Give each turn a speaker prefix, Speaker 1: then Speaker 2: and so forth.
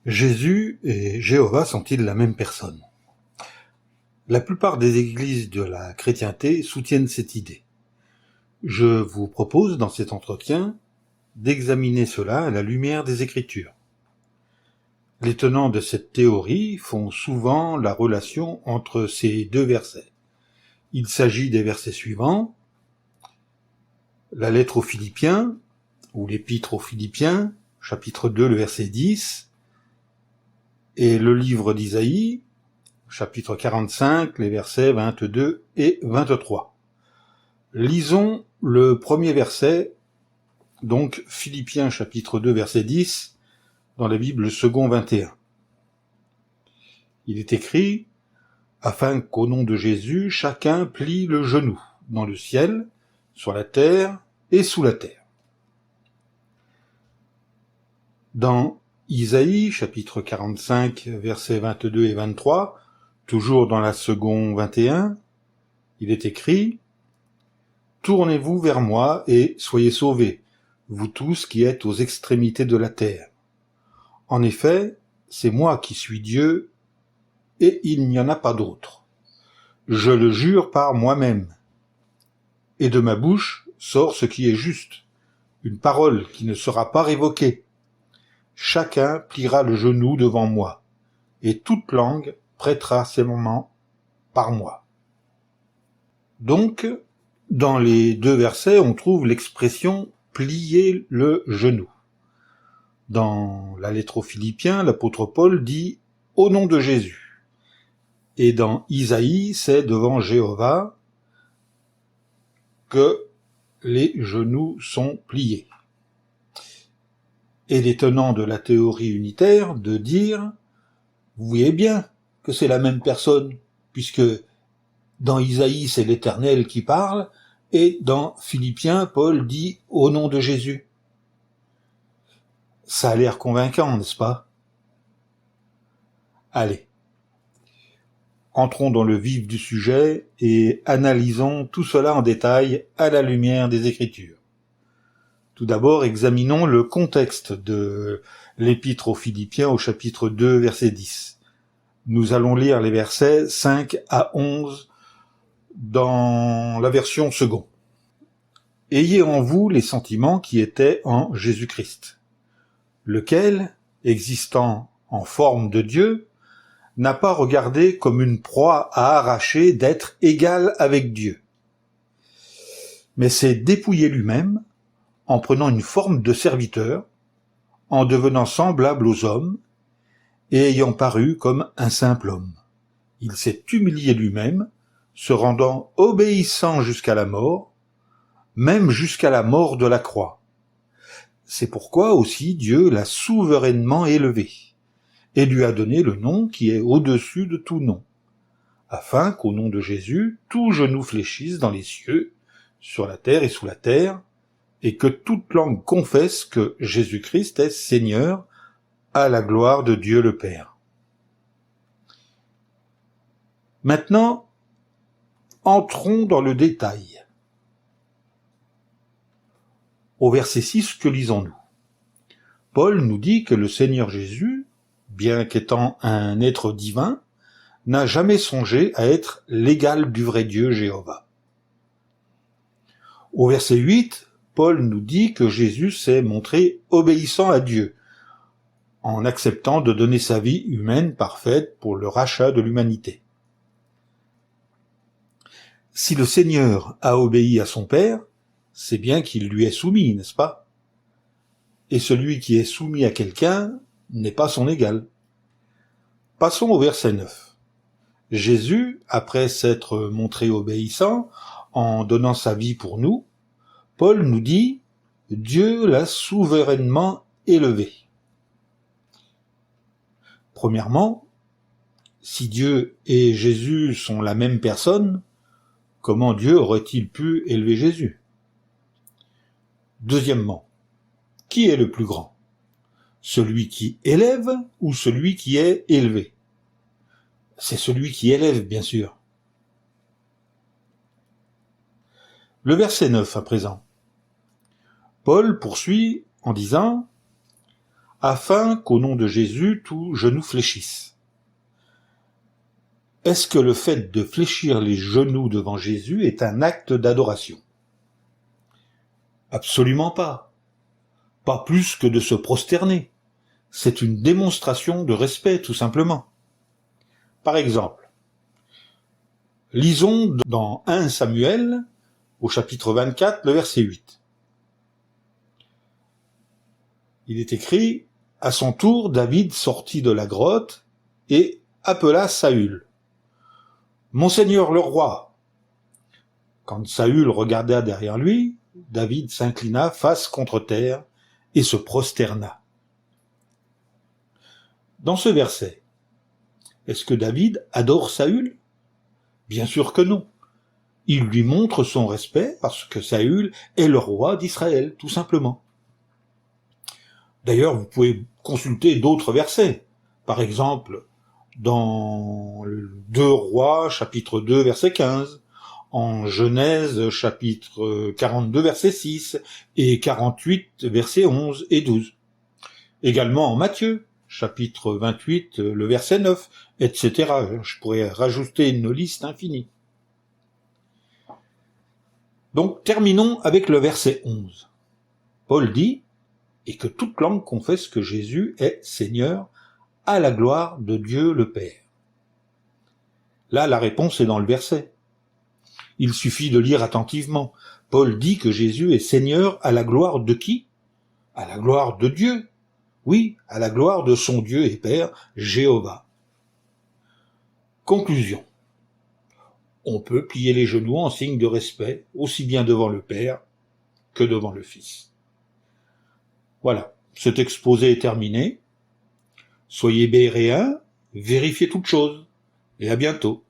Speaker 1: Jésus et Jéhovah sont-ils la même personne? La plupart des églises de la chrétienté soutiennent cette idée. Je vous propose dans cet entretien d'examiner cela à la lumière des Écritures. Les tenants de cette théorie font souvent la relation entre ces deux versets. Il s'agit des versets suivants, la lettre aux Philippiens, ou l'épître aux Philippiens, chapitre 2, le verset 10, et le livre d'Isaïe, chapitre 45, les versets 22 et 23. Lisons le premier verset, donc Philippiens chapitre 2, verset 10, dans la Bible second 21. Il est écrit, afin qu'au nom de Jésus, chacun plie le genou, dans le ciel, sur la terre et sous la terre. Dans Isaïe, chapitre 45, versets 22 et 23, toujours dans la second 21, il est écrit « Tournez-vous vers moi et soyez sauvés, vous tous qui êtes aux extrémités de la terre. En effet, c'est moi qui suis Dieu, et il n'y en a pas d'autre. Je le jure par moi-même. Et de ma bouche sort ce qui est juste, une parole qui ne sera pas révoquée. Chacun pliera le genou devant moi, et toute langue prêtera serment par moi. » Donc, dans les deux versets, on trouve l'expression « plier le genou ». Dans la lettre aux Philippiens, l'apôtre Paul dit « au nom de Jésus ». Et dans Isaïe, c'est devant Jéhovah que les genoux sont pliés. Et les tenants de la théorie unitaire de dire « vous voyez bien que c'est la même personne, puisque dans Isaïe, c'est l'Éternel qui parle, et dans Philippiens, Paul dit « au nom de Jésus ». Ça a l'air convaincant, n'est-ce pas? Allez, entrons dans le vif du sujet et analysons tout cela en détail à la lumière des Écritures. Tout d'abord, examinons le contexte de l'Épître aux Philippiens au chapitre 2, verset 10. Nous allons lire les versets 5 à 11 dans la version second. « Ayez en vous les sentiments qui étaient en Jésus-Christ, lequel, existant en forme de Dieu, n'a pas regardé comme une proie à arracher d'être égal avec Dieu, mais s'est dépouillé lui-même en prenant une forme de serviteur, en devenant semblable aux hommes, et ayant paru comme un simple homme. Il s'est humilié lui-même, se rendant obéissant jusqu'à la mort, même jusqu'à la mort de la croix. C'est pourquoi aussi Dieu l'a souverainement élevé, et lui a donné le nom qui est au-dessus de tout nom, afin qu'au nom de Jésus, tout genou fléchisse dans les cieux, sur la terre et sous la terre, et que toute langue confesse que Jésus-Christ est Seigneur, à la gloire de Dieu le Père. Maintenant, entrons dans le détail. Au verset 6, que lisons-nous? Paul nous dit que le Seigneur Jésus, bien qu'étant un être divin, n'a jamais songé à être l'égal du vrai Dieu Jéhovah. Au verset 8, Paul nous dit que Jésus s'est montré obéissant à Dieu, en acceptant de donner sa vie humaine parfaite pour le rachat de l'humanité. Si le Seigneur a obéi à son Père, c'est bien qu'il lui est soumis, n'est-ce pas? Et celui qui est soumis à quelqu'un n'est pas son égal. Passons au verset 9. Jésus, après s'être montré obéissant, en donnant sa vie pour nous, Paul nous dit « Dieu l'a souverainement élevé ». Premièrement, si Dieu et Jésus sont la même personne, comment Dieu aurait-il pu élever Jésus? Deuxièmement, qui est le plus grand? Celui qui élève ou celui qui est élevé? C'est celui qui élève, bien sûr. Le verset 9 à présent. Paul poursuit en disant « afin qu'au nom de Jésus, tout genou fléchisse. Est-ce que le fait de fléchir les genoux devant Jésus est un acte d'adoration? Absolument pas. Pas plus que de se prosterner. C'est une démonstration de respect, tout simplement. Par exemple, lisons dans 1 Samuel, au chapitre 24, le verset 8. Il est écrit, « À son tour, David sortit de la grotte et appela Saül. « Mon seigneur le roi !» Quand Saül regarda derrière lui, David s'inclina face contre terre et se prosterna. Dans ce verset, est-ce que David adore Saül? Bien sûr que non. Il lui montre son respect parce que Saül est le roi d'Israël, tout simplement. D'ailleurs, vous pouvez consulter d'autres versets. Par exemple, dans 2 Rois, chapitre 2, verset 15, en Genèse, chapitre 42, verset 6, et 48, verset 11 et 12. Également en Matthieu, chapitre 28, le verset 9, etc. Je pourrais rajouter une liste infinie. Donc, terminons avec le verset 11. Paul dit, « Et que toute langue confesse que Jésus est Seigneur, à la gloire de Dieu le Père. » Là, la réponse est dans le verset. Il suffit de lire attentivement. Paul dit que Jésus est Seigneur à la gloire de qui? À la gloire de Dieu. Oui, à la gloire de son Dieu et Père, Jéhovah. Conclusion. On peut plier les genoux en signe de respect, aussi bien devant le Père que devant le Fils. Voilà, cet exposé est terminé. Soyez béréens, vérifiez toutes choses, et à bientôt.